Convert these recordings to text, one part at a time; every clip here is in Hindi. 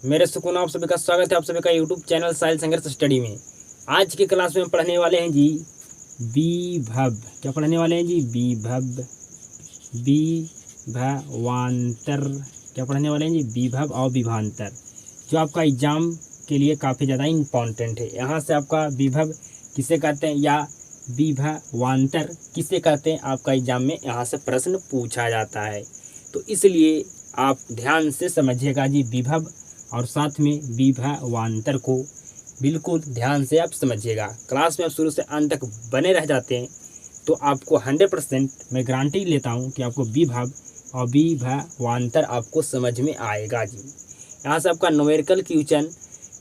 मेरे सुकून आप सभी का स्वागत है आप सभी का यूट्यूब चैनल साहिल संघर्ष स्टडी में। आज की क्लास में हम पढ़ने वाले हैं जी विभव। क्या पढ़ने वाले हैं जी? विभव, विभवांतर। क्या पढ़ने वाले हैं जी? विभव और विभवांतर, जो आपका एग्जाम के लिए काफ़ी ज़्यादा इम्पॉर्टेंट है। यहाँ से आपका विभव किसे कहते हैं या विभवांतर किसे कहते हैं, आपका एग्जाम में यहाँ से प्रश्न पूछा जाता है। तो इसलिए आप ध्यान से समझिएगा जी विभव और साथ में विभवांतर को बिल्कुल ध्यान से आप समझिएगा। क्लास में आप शुरू से अंत तक बने रह जाते हैं तो आपको 100% मैं गारंटी लेता हूँ कि आपको विभव और विभवांतर आपको समझ में आएगा जी। यहाँ से आपका न्यूमेरिकल क्वेश्चन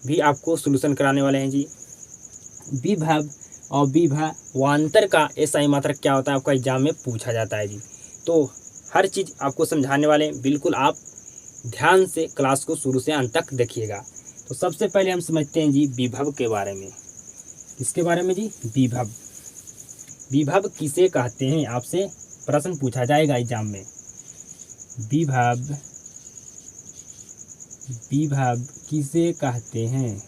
भी आपको सॉल्यूशन कराने वाले हैं जी। विभव और विभवांतर का SI मात्रक क्या होता है, आपका एग्जाम में पूछा जाता है जी। तो हर चीज़ आपको समझाने वाले हैं, बिल्कुल आप ध्यान से क्लास को शुरू से अंत तक देखिएगा। तो सबसे पहले हम समझते हैं जी विभव के बारे में। किसके बारे में जी? विभव। विभव किसे कहते हैं, आपसे प्रश्न पूछा जाएगा एग्जाम में। विभव, विभव किसे कहते हैं?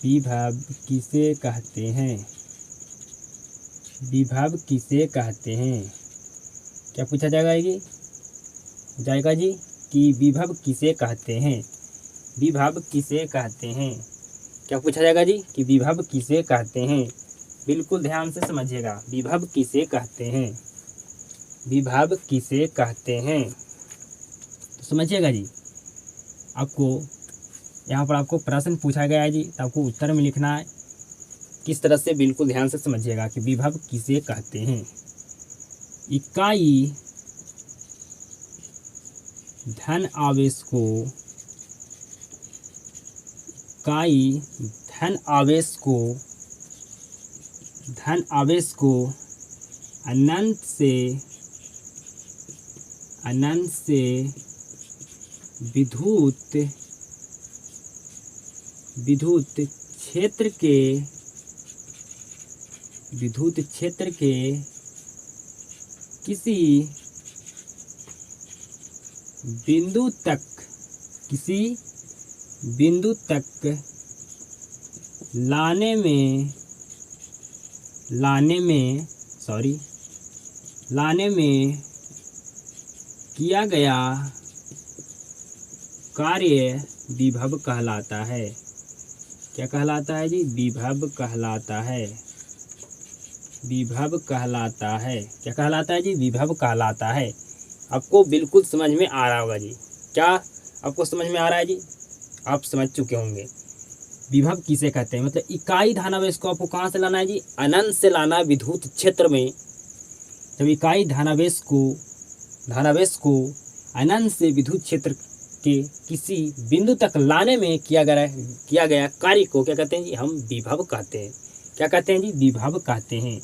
विभव किसे कहते हैं? विभव किसे कहते हैं? क्या पूछा जाएगा जी कि विभव किसे कहते हैं? विभव किसे कहते हैं? क्या पूछा जाएगा जी कि विभव किसे कहते हैं? बिल्कुल ध्यान से समझिएगा, विभव किसे कहते हैं? विभव किसे कहते हैं? तो समझिएगा जी, आपको यहाँ पर आपको प्रश्न पूछा गया है जी, तो आपको उत्तर में लिखना है किस तरह से। बिल्कुल ध्यान से समझिएगा कि विभव किसे कहते हैं। इकाई धन आवेश को, इकाई धन आवेश को अनंत से विद्युत क्षेत्र के किसी बिंदु तक लाने में किया गया कार्य विभव कहलाता है। क्या कहलाता है जी? विभव कहलाता है। विभव कहलाता है। क्या कहलाता है जी? विभव कहलाता है। आपको बिल्कुल समझ में आ रहा होगा जी। क्या आपको समझ में आ रहा है जी? आप समझ चुके होंगे विभव किसे कहते हैं। मतलब इकाई धनावेश को आपको कहाँ से लाना है जी? अनंत से लाना है विद्युत क्षेत्र में। जब इकाई धनावेश को अनंत से विद्युत क्षेत्र के किसी बिंदु तक लाने में किया गया कार्य को क्या कहते हैं जी? हम विभव कहते हैं। क्या कहते हैं जी? विभव कहते हैं।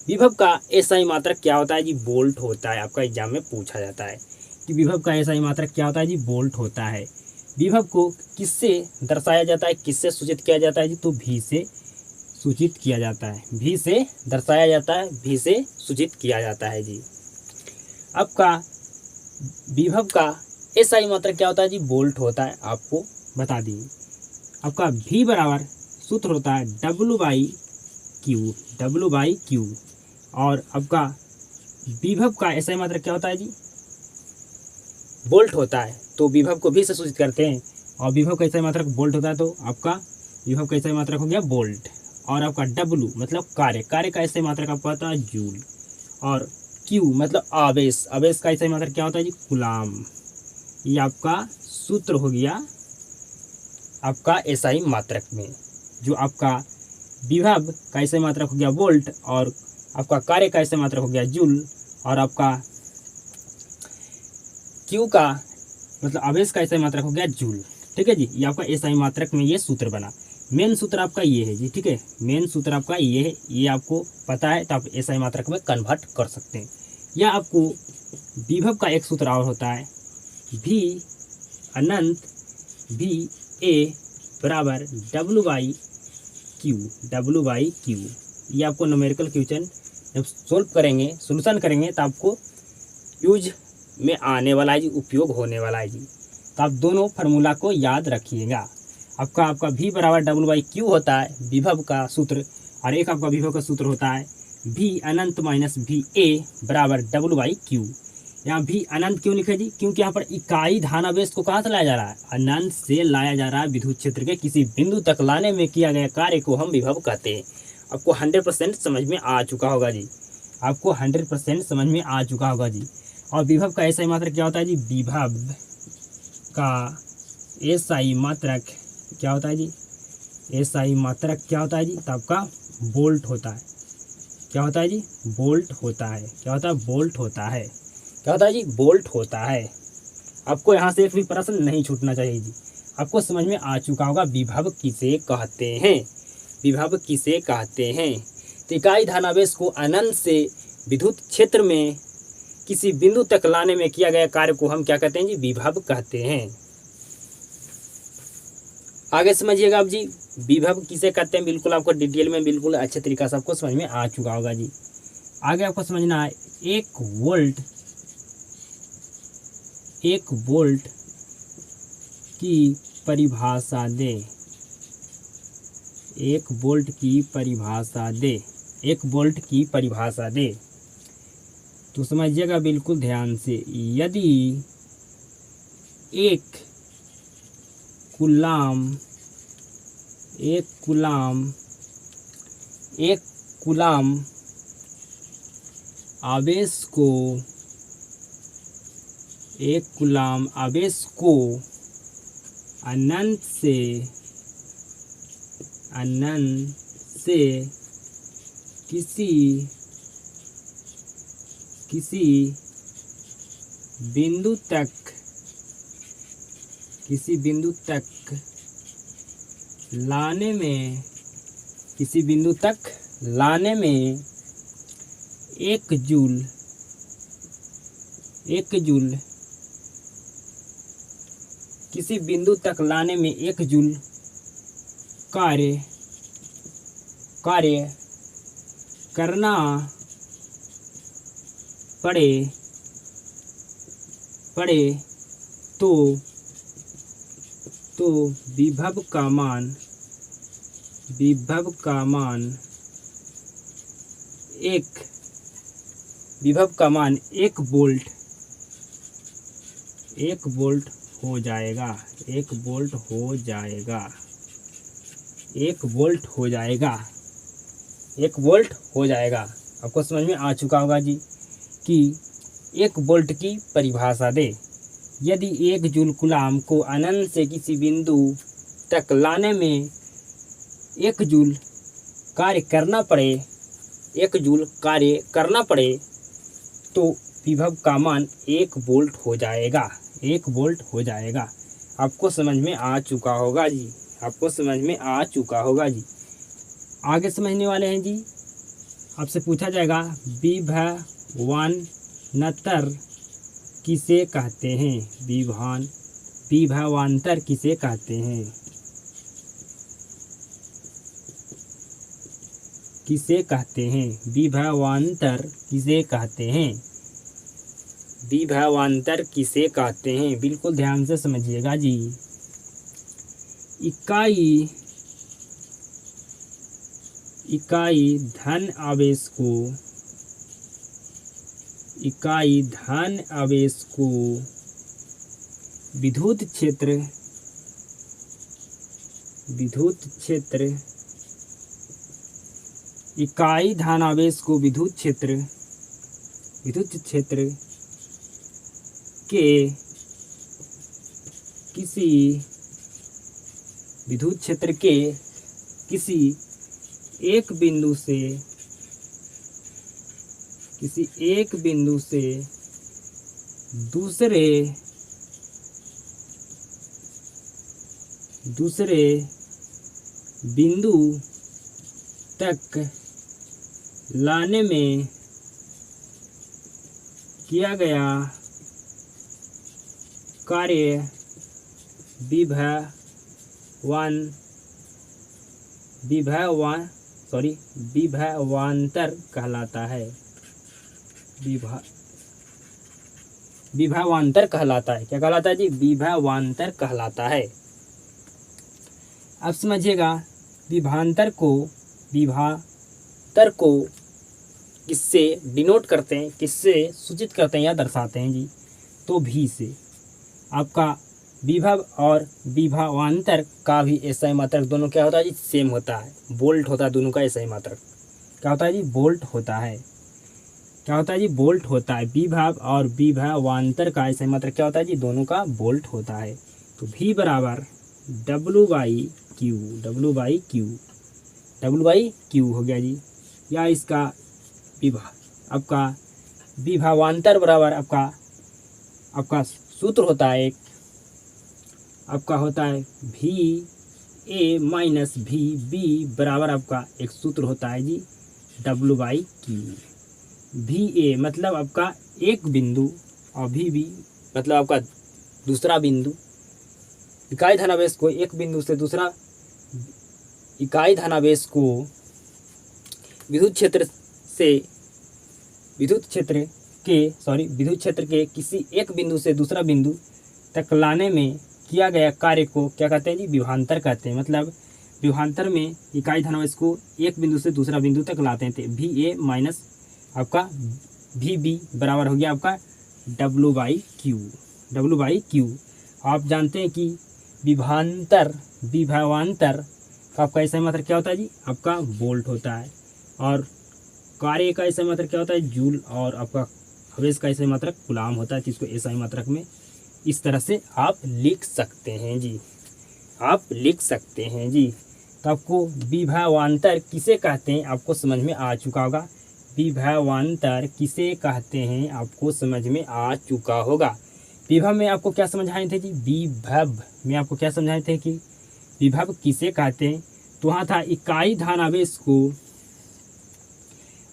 विभव का SI मात्रक क्या होता है जी? वोल्ट होता है। आपका एग्जाम में पूछा जाता है कि विभव का SI मात्रक क्या होता है जी? वोल्ट होता है। विभव को किससे दर्शाया जाता है, किससे सूचित किया जाता है जी? तो V से सूचित किया जाता है। V से दर्शाया जाता है, V से सूचित किया जाता है जी। आपका विभव का SI मात्रक क्या होता है जी? वोल्ट होता है। आपको बता दी। आपका V बराबर सूत्र होता है W/Q। और आपका विभव का SI मात्रक क्या होता है जी? वोल्ट होता है। तो विभव को V से सूचित करते हैं और विभव का SI मात्रक वोल्ट होता है, तो आपका विभव का SI मात्रक हो गया वोल्ट। और आपका W मतलब कार्य का SI मात्रक आपका होता है जूल। और Q मतलब आवेश का SI मात्रक क्या होता है जी? कूलाम। ये आपका सूत्र हो गया आपका SI मात्रक में। जो आपका विभव का SI मात्रक हो गया वोल्ट और आपका कार्य का SI मात्रक हो गया जूल। और आपका Q का मतलब आवेश का SI मात्रक हो गया जूल। ठीक है जी, ये आपका SI मात्रक में ये सूत्र बना। मेन सूत्र आपका ये है जी। ठीक है, मेन सूत्र आपका ये है, ये आपको पता है तो आप SI मात्रक में कन्वर्ट कर सकते हैं। या आपको विभव का एक सूत्र और होता है V अनंत VA बराबर W/Q। ये आपको न्यूमेरिकल क्वेश्चन जब सोल्यूशन करेंगे तो आपको यूज में आने वाला है जी, उपयोग होने वाला है जी। तो आप दोनों फार्मूला को याद रखिएगा। आपका V बराबर W/Q होता है विभव का सूत्र, और एक आपका विभव का सूत्र होता है V अनंत माइनस VA बराबर W/Q। यहाँ V अनंत क्यों लिखे जी? क्योंकि यहाँ पर इकाई धनावेश को कहाँ से लाया जा रहा है? अनंत से लाया जा रहा है। विद्युत क्षेत्र के किसी बिंदु तक लाने में किया गया कार्य को हम विभव कहते हैं। आपको 100% समझ में आ चुका होगा जी, आपको 100% समझ में आ चुका होगा जी। और विभव का SI मात्रक क्या होता है जी? विभव का SI मात्रक क्या होता है जी? SI मात्रक क्या होता है जी? तो आपका वोल्ट होता है। क्या होता है जी? वोल्ट होता है। क्या होता है? वोल्ट होता है। क्या होता है जी? वोल्ट होता है। आपको यहाँ से एक भी प्रश्न नहीं छूटना चाहिए जी। आपको समझ में आ चुका होगा विभव किसे कहते हैं, विभव किसे कहते हैं। तो इकाई धनावेश को अनंत से विद्युत क्षेत्र में किसी बिंदु तक लाने में किया गया कार्य को हम क्या कहते हैं जी? विभव कहते हैं। आगे समझिएगा आप जी, विभव किसे कहते हैं, बिल्कुल आपको डिटेल में बिल्कुल अच्छे तरीका से आपको समझ में आ चुका होगा जी। आगे आपको समझना है 1 वोल्ट की परिभाषा दे। 1 वोल्ट की परिभाषा दे। 1 वोल्ट की परिभाषा दे। तो समझिएगा बिल्कुल ध्यान से, यदि 1 कूलाम आवेश को अनंत से किसी बिंदु तक लाने में 1 जूल किसी बिंदु तक लाने में 1 जूल कार्य करना पड़े तो विभव का मान 1 वोल्ट हो जाएगा। 1 वोल्ट हो जाएगा। 1 वोल्ट हो जाएगा। 1 वोल्ट हो जाएगा। आपको समझ में आ चुका होगा जी कि 1 वोल्ट की परिभाषा दे। यदि 1 जूल कूलाम को अनंत से किसी बिंदु तक लाने में 1 जूल कार्य करना पड़े तो विभव का मान 1 वोल्ट हो जाएगा। 1 वोल्ट हो जाएगा। आपको समझ में आ चुका होगा जी। आपको समझ में आ चुका होगा जी। आगे समझने वाले हैं जी। आपसे पूछा जाएगा विभवांतर किसे कहते हैं? विभवांतर किसे कहते हैं? किसे कहते हैं? विभवांतर किसे कहते हैं? विभवांतर किसे कहते हैं? बिल्कुल ध्यान से समझिएगा जी। इकाई धन आवेश को विद्युत क्षेत्र इकाई धनावेश को विद्युत क्षेत्र के किसी एक बिंदु से दूसरे बिंदु तक लाने में किया गया कार्य विभवांतर कहलाता है। विभवांतर कहलाता है। क्या कहलाता है जी? विभवांतर कहलाता है। अब समझिएगा, विभवांतर को किससे डिनोट करते हैं, किससे सूचित करते हैं या दर्शाते हैं जी? तो भी से। आपका विभव और विभवांतर का भी एसआई मात्रक दोनों क्या होता है जी? सेम होता है, बोल्ट होता है दोनों का एसआई मात्रक। क्या होता है जी? बोल्ट होता है। क्या होता है जी? बोल्ट होता है। विभव और विभवांतर का एसआई मात्रक क्या होता है जी? दोनों का बोल्ट होता है। तो V बराबर W/Q, W/Q हो गया जी। या इसका आपका विभवांतर बराबर आपका सूत्र होता है एक, आपका होता है VA - VB बराबर आपका एक सूत्र होता है जी W/Q। VA मतलब आपका एक बिंदु और VB मतलब आपका दूसरा बिंदु। इकाई धनावेश को एक बिंदु से दूसरा इकाई धनावेश को विद्युत क्षेत्र के किसी एक बिंदु से दूसरा बिंदु तक लाने में किया गया कार्य को क्या कहते हैं जी? विभवांतर कहते हैं। मतलब विभवांतर में इकाई धनावेश को एक बिंदु से दूसरा बिंदु तक लाते हैं। VA माइनस आपका VB बराबर हो गया आपका W/Q। आप जानते हैं कि विभवांतर का आपका एसआई मात्रक क्या होता है जी? आपका वोल्ट होता है। और कार्य का एसआई मात्रक क्या होता है? जूल। और आपका आवेश का एसआई मात्रक कूलाम होता है। जिसको एसआई मात्रक में इस तरह से आप लिख सकते हैं जी, तो आपको विभवांतर किसे कहते हैं आपको समझ में आ चुका होगा। विभवांतर किसे कहते हैं आपको समझ में आ चुका होगा। विभव में आपको क्या समझाए थे जी? विभव में आपको क्या समझाए थे कि विभव किसे कहते हैं? तो वहाँ था इकाई धनावेश को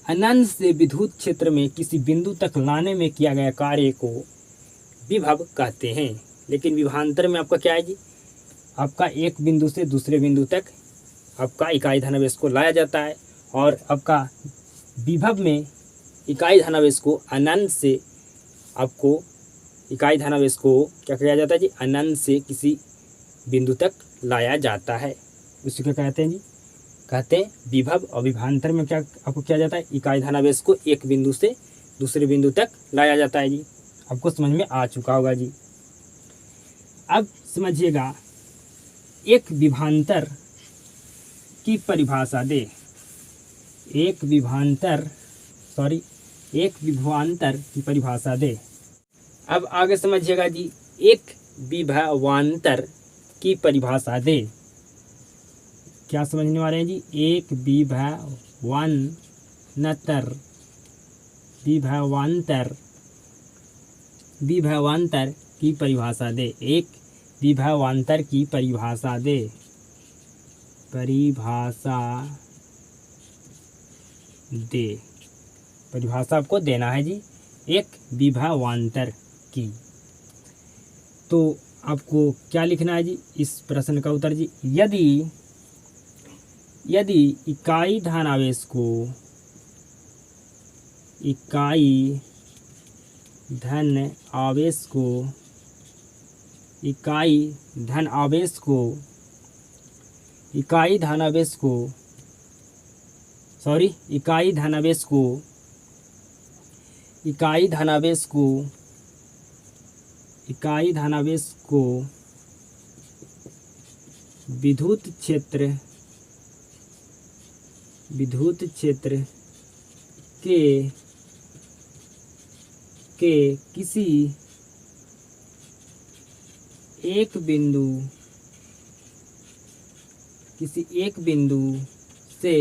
अनंत से विद्युत क्षेत्र में किसी बिंदु तक लाने में किया गया कार्य को विभव कहते हैं। लेकिन विभवांतर में आपका क्या है जी? आपका एक बिंदु से दूसरे बिंदु तक आपका इकाई धनावेश को लाया जाता है। और आपका विभव में इकाई धनावेश को अनंत से आपको इकाई धनावेश को क्या किया जाता है जी? अनंत से किसी बिंदु तक लाया जाता है। उसी को कहते हैं जी, कहते हैं विभव। और विभवांतर में क्या आपको किया जाता है? इकाई धनावेश को एक बिंदु से दूसरे बिंदु तक लाया जाता है जी। आपको समझ में आ चुका होगा जी। अब समझिएगा, एक विभवांतर की परिभाषा दे। एक विभवांतर की परिभाषा दे। अब आगे समझिएगा जी, एक विभवांतर की परिभाषा दे। क्या समझने वाले हैं जी? एक विभवांतर की परिभाषा दे। एक विभवांतर की परिभाषा दे। परिभाषा आपको देना है जी एक विभवांतर की। तो आपको क्या लिखना है जी इस प्रश्न का उत्तर जी? यदि इकाई धन आवेश को इकाई धन आवेश को विद्युत क्षेत्र के किसी एक बिंदु से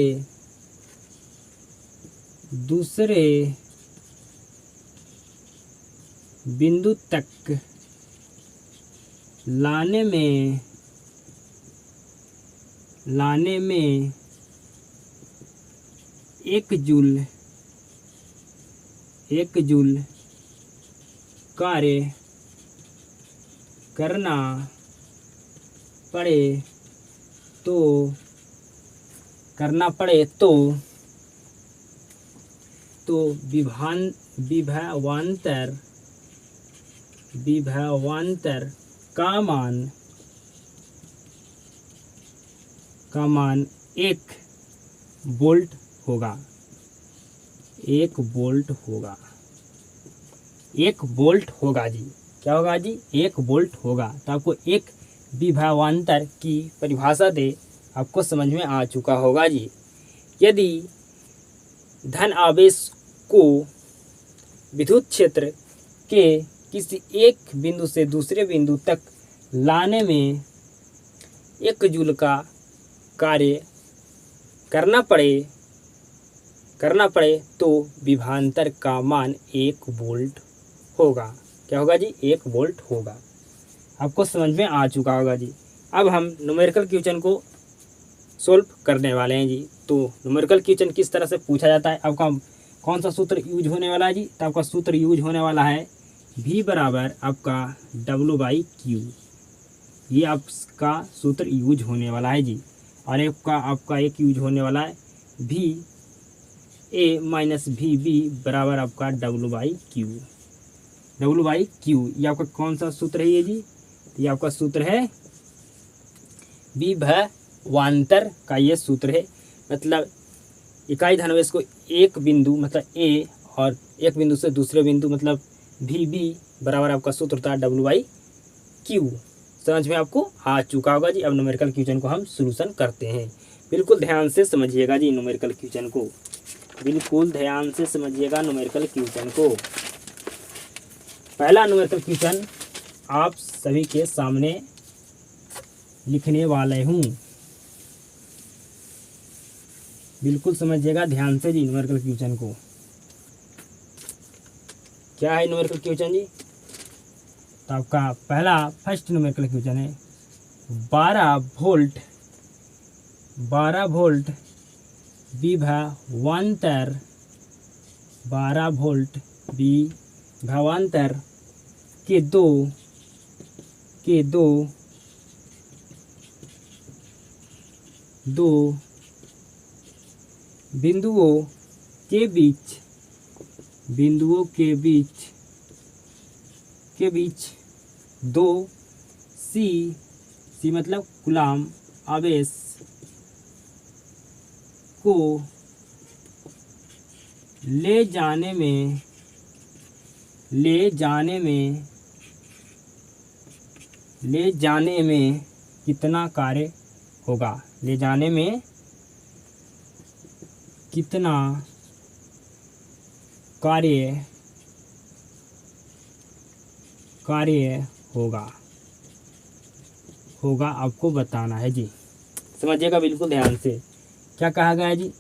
दूसरे बिंदु तक लाने में 1 जूल कार्य करना पड़े तो विभवांतर विभवांतर का मान 1 वोल्ट होगा। 1 वोल्ट होगा। 1 वोल्ट होगा जी। क्या होगा जी? 1 वोल्ट होगा। तो आपको एक विभवांतर की परिभाषा दे आपको समझ में आ चुका होगा जी। यदि धन आवेश को विद्युत क्षेत्र के किसी एक बिंदु से दूसरे बिंदु तक लाने में 1 जूल का कार्य करना पड़े तो विभवांतर का मान 1 वोल्ट होगा। क्या होगा जी? 1 वोल्ट होगा। आपको समझ में आ चुका होगा जी। अब हम न्यूमेरिकल क्वेश्चन को सोल्व करने वाले हैं जी। तो न्यूमेरिकल क्वेश्चन किस तरह से पूछा जाता है, आपका कौन सा सूत्र यूज होने वाला है जी? तो आपका सूत्र यूज होने वाला है V बराबर आपका W/Q। ये आपका सूत्र यूज होने वाला है जी। और आपका एक यूज होने वाला है VA - VB बराबर आपका W/Q। ये आपका कौन सा सूत्र है ये जी? ये आपका सूत्र है विभवांतर का ये सूत्र है। मतलब इकाई धनावेश को एक बिंदु मतलब A और एक बिंदु से दूसरे बिंदु मतलब VB बराबर आपका सूत्र होता है W/Q। समझ में आपको आ चुका होगा जी। अब न्यूमेरिकल क्वेश्चन को हम सॉल्यूशन करते हैं। बिल्कुल ध्यान से समझिएगा जी न्यूमेरिकल क्वेश्चन को। बिल्कुल ध्यान से समझिएगा न्यूमेरिकल क्वेश्चन को। पहला न्यूमेरिकल क्वेश्चन आप सभी के सामने लिखने वाले हूँ। बिल्कुल समझिएगा ध्यान से जी न्यूमेरिकल क्वेश्चन को। क्या है न्यूमेरिकल क्वेश्चन जी? तो आपका पहला फर्स्ट न्यूमेरिकल क्वेश्चन है 12 वोल्ट विभवांतर 12 वोल्ट विभवांतर के दो बिंदुओं के बीच 2 C मतलब कूलाम आवेश को ले जाने में कितना कार्य होगा। ले जाने में कितना कार्य होगा आपको बताना है जी। समझिएगा बिल्कुल ध्यान से। क्या कहा गया है जी?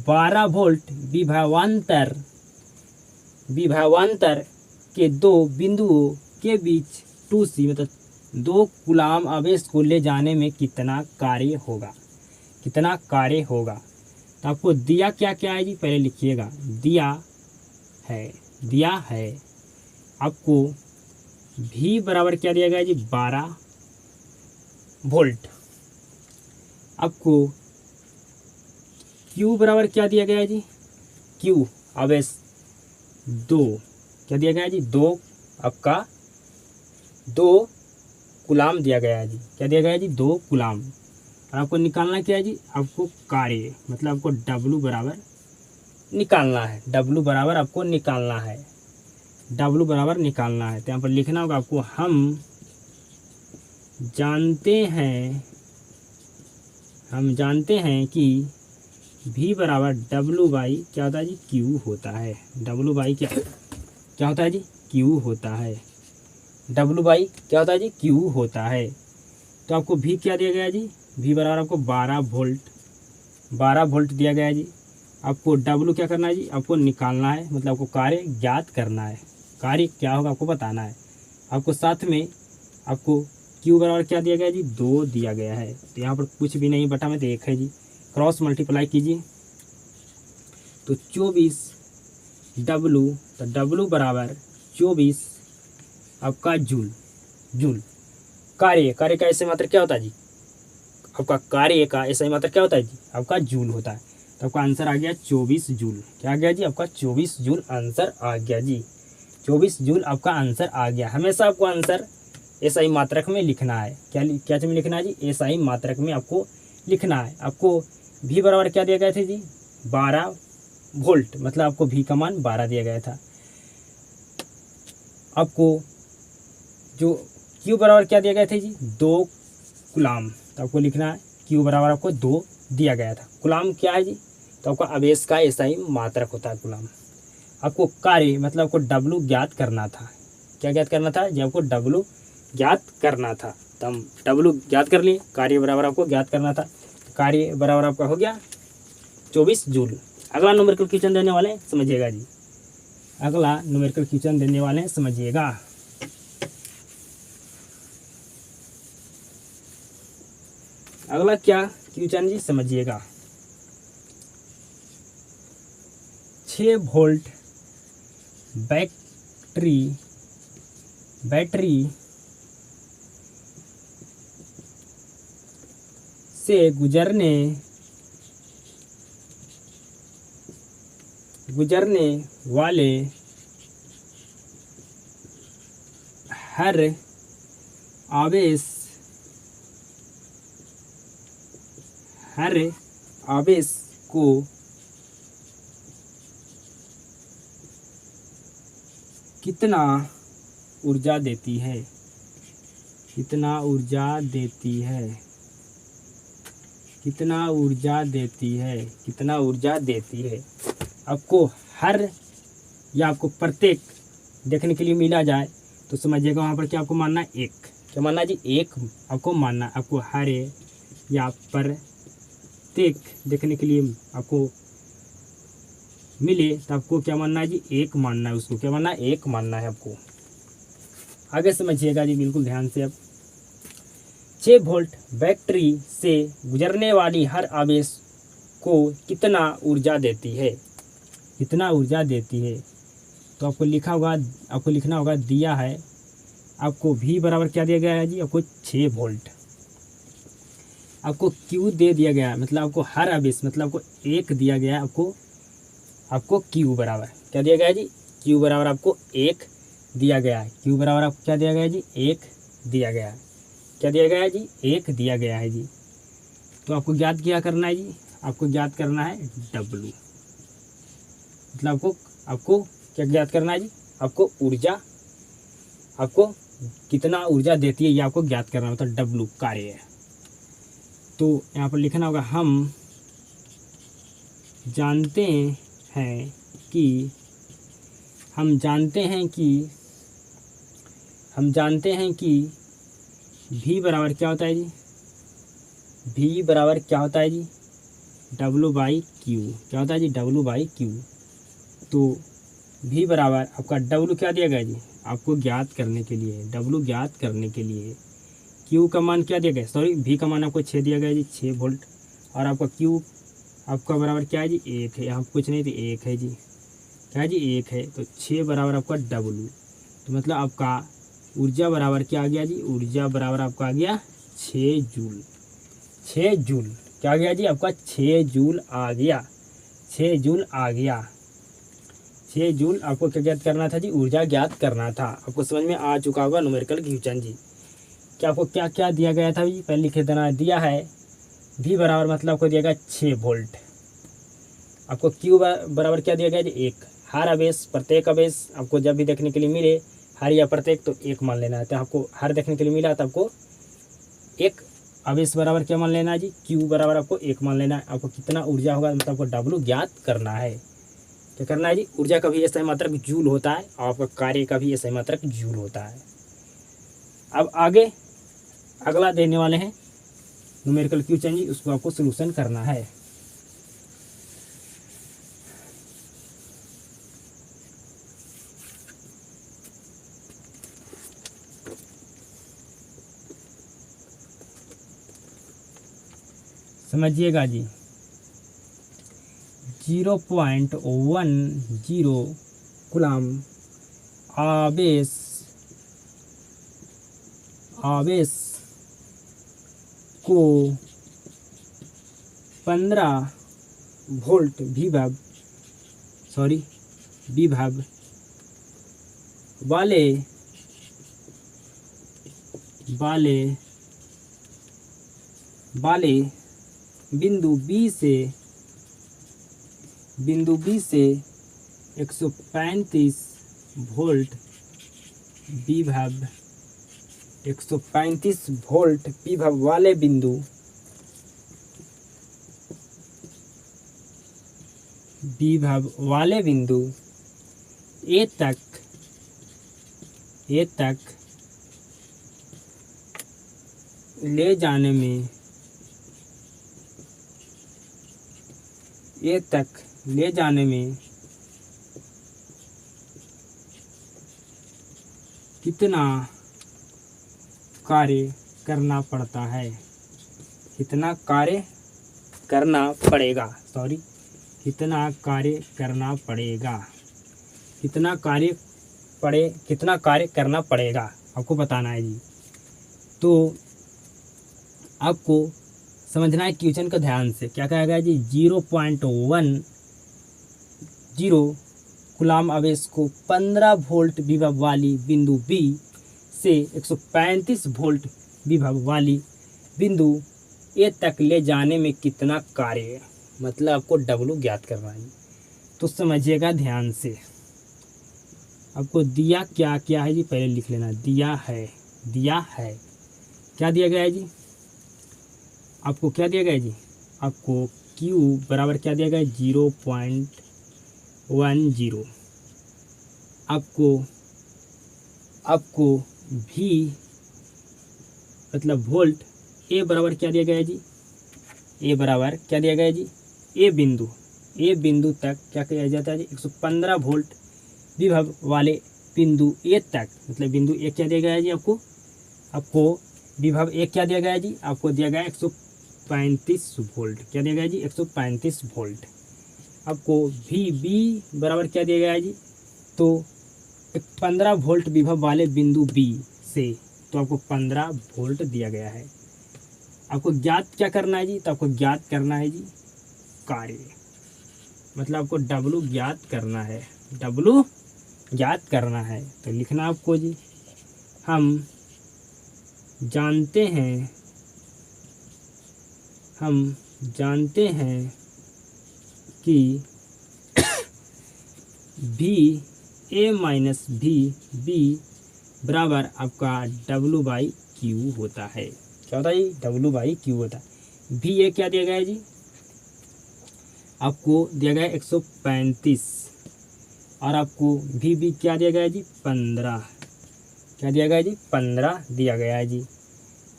12 वोल्ट विभवांतर के 2 बिंदुओं के बीच 2C मतलब 2 कूलाम आवेश को ले जाने में कितना कार्य होगा। तो आपको दिया क्या है जी? पहले लिखिएगा। दिया है आपको V बराबर क्या दिया गया जी? 12 वोल्ट। आपको Q बराबर क्या दिया गया है जी? Q आवेश 2 क्या दिया गया है जी? 2 आपका 2 कूलाम दिया गया है जी। क्या दिया गया है जी? 2 कूलाम। और आपको निकालना क्या है जी? आपको कार्य मतलब आपको W बराबर निकालना है। W बराबर आपको निकालना है। W बराबर निकालना है। तो यहाँ पर लिखना होगा आपको हम जानते हैं कि V बराबर W/, क्या होता है जी? Q होता है। W/, क्या होता है जी? Q होता है। W/, क्या होता है जी? Q होता है। तो आपको V क्या दिया गया है जी? V बराबर आपको 12 वोल्ट दिया गया है जी। आपको W क्या करना है जी? आपको निकालना है मतलब आपको कार्य ज्ञात करना है। कार्य क्या होगा आपको बताना है। आपको साथ में आपको Q बराबर क्या दिया गया है जी? 2 दिया गया है। तो यहाँ पर कुछ भी नहीं बटा में तो 1 है जी। क्रॉस मल्टीप्लाई कीजिए तो 24 W, तो W बराबर 24 आपका जूल। कार्य का ऐसे मात्रा क्या होता है जी? आपका कार्य का ऐसा मात्रा क्या होता है जी? आपका जूल होता है। तो आपका आंसर आ गया 24 जूल। क्या आ गया जी? आपका 24 जूल आंसर आ गया जी। 24 जूल आपका आंसर आ गया। हमेशा आपको आंसर एसआई मात्रक में लिखना है। क्या में लिखना है जी? एसआई मात्रक में आपको लिखना है। आपको भी बराबर क्या दिया गया था जी? 12 वोल्ट, मतलब आपको भी का मान 12 दिया गया था। आपको जो क्यू बराबर क्या दिया गया था जी? 2 कुलाम। तो आपको लिखना है क्यू बराबर आपको 2 दिया गया था। कुलाम क्या है जी? तो आपका आवेश का एसआई मात्रक होता है कुलाम। आपको कार्य मतलब आपको डब्लू ज्ञात करना था। क्या ज्ञात करना था? जब आपको डब्लू ज्ञात करना था तो हम डब्लू ज्ञात कर लिए। कार्य बराबर आपको ज्ञात करना था। कार्य बराबर आपका हो गया 24 जूल। अगला न्यूमेरिकल क्वेश्चन देने वाले हैं, समझिएगा जी। अगला न्यूमेरिकल क्वेश्चन देने वाले हैं, समझिएगा। अगला क्या क्वेश्चन जी? समझिएगा। 6 वोल्ट बैटरी से गुजरने वाले हर आवेश को कितना ऊर्जा देती है? कितना ऊर्जा देती है? कितना ऊर्जा देती है? कितना ऊर्जा देती है? आपको हर या आपको प्रत्येक देखने के लिए मिला जाए तो समझिएगा वहाँ पर क्या आपको मानना है? एक। क्या मानना है जी? एक आपको मानना है। आपको हर या प्रत्येक देखने के लिए आपको मिले तो आपको क्या मानना है जी? एक मानना है। उसको क्या मानना है? एक मानना है आपको। आगे समझिएगा जी बिल्कुल ध्यान से। अब 6 वोल्ट बैटरी से गुजरने वाली हर आवेश को कितना ऊर्जा देती है? कितना ऊर्जा देती है? तो आपको लिखना होगा दिया है आपको V बराबर क्या दिया गया है जी? आपको 6 वोल्ट। आपको Q दे दिया गया है, मतलब आपको हर आवेश मतलब आपको एक दिया गया है। आपको Q बराबर क्या दिया गया है जी? Q बराबर आपको 1 दिया गया है। Q बराबर आपको क्या दिया गया है जी? 1 दिया गया है। क्या दिया गया है जी? 1 दिया गया है जी। तो आपको ज्ञात क्या करना है जी? आपको ज्ञात करना है W, मतलब आपको क्या ज्ञात करना है जी? आपको ऊर्जा, आपको कितना ऊर्जा देती है ये आपको ज्ञात करना है, मतलब W कार्य है। तो यहाँ पर लिखना होगा हम जानते हैं कि V बराबर क्या होता है जी? V बराबर क्या होता है जी? W/Q। क्या होता है जी? W/Q। तो V बराबर आपका W क्या दिया गया जी? आपको ज्ञात करने के लिए W ज्ञात करने के लिए Q का मान क्या दिया गया? सॉरी, V का मान आपको 6 दिया गया जी, 6 वोल्ट। और आपका Q आपका बराबर क्या है जी? 1 है। यहाँ कुछ नहीं, तो 1 है जी। क्या है जी? 1 है। तो 6 बराबर आपका W। तो मतलब आपका ऊर्जा बराबर क्या आ गया जी? ऊर्जा बराबर आपका आ गया 6 जूल। 6 जूल क्या आ गया जी? आपका 6 जूल आ गया। 6 जूल आ गया। 6 जूल आपको क्या ज्ञात करना था जी? ऊर्जा ज्ञात करना था। आपको समझ में आ चुका होगा न्यूमेरिकल क्वेश्चन जी। क्या आपको क्या क्या दिया गया था जी? पहले लिखे देना दिया है V बराबर मतलब आपको दिया गया 6 वोल्ट। आपको Q बराबर क्या दिया गया जी? 1। हर आवेश, प्रत्येक आवेश आपको जब भी देखने के लिए मिले, हर या प्रत्येक, तो 1 मान लेना है। तो आपको हर देखने के लिए मिला तो आपको 1 आवेश बराबर क्या मान लेना है जी? Q बराबर आपको 1 मान लेना है। आपको कितना ऊर्जा होगा मतलब आपको W ज्ञात करना है। क्या करना है जी? ऊर्जा का भी एसआई मात्रक जूल होता है और आपका कार्य का भी एसआई मात्रक जूल होता है। अब आगे अगला देने वाले हैं न्यूमेरिकल क्वेश्चन जी, उसको आपको सॉल्यूशन करना है। समझिएगा जी। 0.10 कुलाम आवेश को 15 वोल्ट विभव वाले वाले वाले बिंदु बी से 135 वोल्ट विभव 135 वोल्ट विभव वाले बिंदु ए तक ले जाने में कितना कार्य करना पड़ता है, कितना कार्य करना पड़ेगा, कितना कार्य करना पड़ेगा आपको बताना है जी। तो आपको समझना है क्वेश्चन का ध्यान से। क्या कहा गया जी, 0.10 कूलाम आवेश को 15 वोल्ट विभव वाली बिंदु बी से 135 वोल्ट विभव वाली बिंदु ए तक ले जाने में कितना कार्य, मतलब आपको W ज्ञात करना है। तो समझिएगा ध्यान से। आपको दिया क्या क्या है जी, पहले लिख लेना। दिया है क्या दिया गया है जी, आपको क्या दिया गया है जी, आपको Q बराबर क्या दिया गया है, 0.10। आपको V मतलब वोल्ट, A बराबर क्या दिया गया है जी, ए बिंदु तक क्या किया जाता है जी, 115 वोल्ट विभव वाले बिंदु ए तक, मतलब बिंदु ए क्या दिया गया है जी, आपको विभव ए क्या दिया गया है जी, आपको दिया गया है 135 वोल्ट। क्या दिया गया है जी, 135 वोल्ट। आपको बी बराबर क्या दिया गया है जी, तो 15 वोल्ट विभव वाले बिंदु बी से, तो आपको 15 वोल्ट दिया गया है। आपको ज्ञात क्या करना है जी, तो आपको ज्ञात करना है जी कार्य, मतलब आपको W ज्ञात करना है। तो लिखना आपको जी, हम जानते हैं कि VA माइनस VB बराबर आपका W/Q होता है। क्या होता है जी, W/Q होता है। VA क्या दिया गया है जी, आपको दिया गया है 135 और आपको VB क्या दिया गया है जी, 15। क्या दिया गया है जी, 15 दिया गया है जी।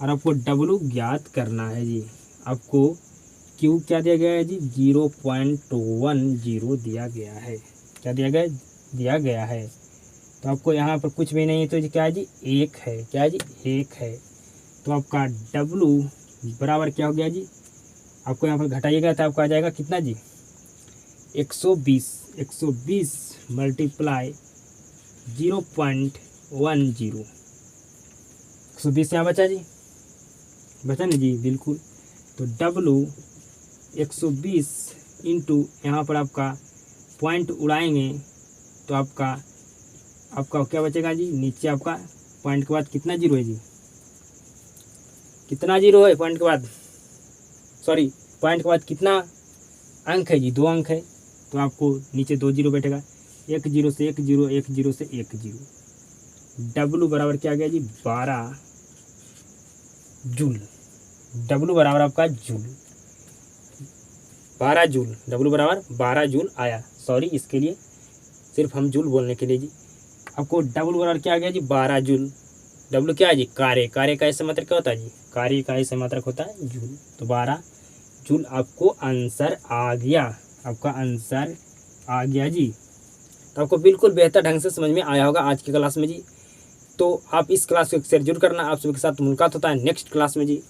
और आपको W ज्ञात करना है जी। आपको Q क्या दिया गया है जी, 0.10 दिया गया है। क्या दिया गया है। तो आपको यहाँ पर कुछ भी नहीं है, तो क्या है जी, 1 है। क्या है जी, 1 है। तो आपका W बराबर क्या हो गया जी, आपको यहाँ पर घटाइएगा तो आपको आ जाएगा कितना जी, 120 मल्टीप्लाई 0.10, 120 यहाँ बचा जी, बचा नहीं जी, बिल्कुल। तो W 120 इंटू यहाँ पर आपका पॉइंट उड़ाएंगे तो आपका क्या बचेगा जी, नीचे आपका पॉइंट के बाद कितना जीरो है जी, कितना जीरो है पॉइंट के बाद, पॉइंट के बाद कितना अंक है जी, 2 अंक है। तो आपको नीचे 2 जीरो बैठेगा, 1 0 से 1 0, 1 0 से 1 0। W बराबर क्या आ गया जी, 12 जूल। W बराबर आपका जूल, 12 जूल। W बराबर 12 जूल आया। इसके लिए सिर्फ हम जूल बोलने के लिए जी। आपको W बराबर क्या आ गया जी, 12 जूल। W क्या है जी, कार्य का ऐसे मात्रक क्या होता है जी, कार्य का ऐसे मात्रक होता है जूल। तो 12 जूल आपको आंसर आ गया, जी। तो आपको बिल्कुल बेहतर ढंग से समझ में आया होगा आज की क्लास में जी। तो आप इस क्लास को शेयर जरूर करना। आप सभी के साथ मुलाकात होता है नेक्स्ट क्लास में जी।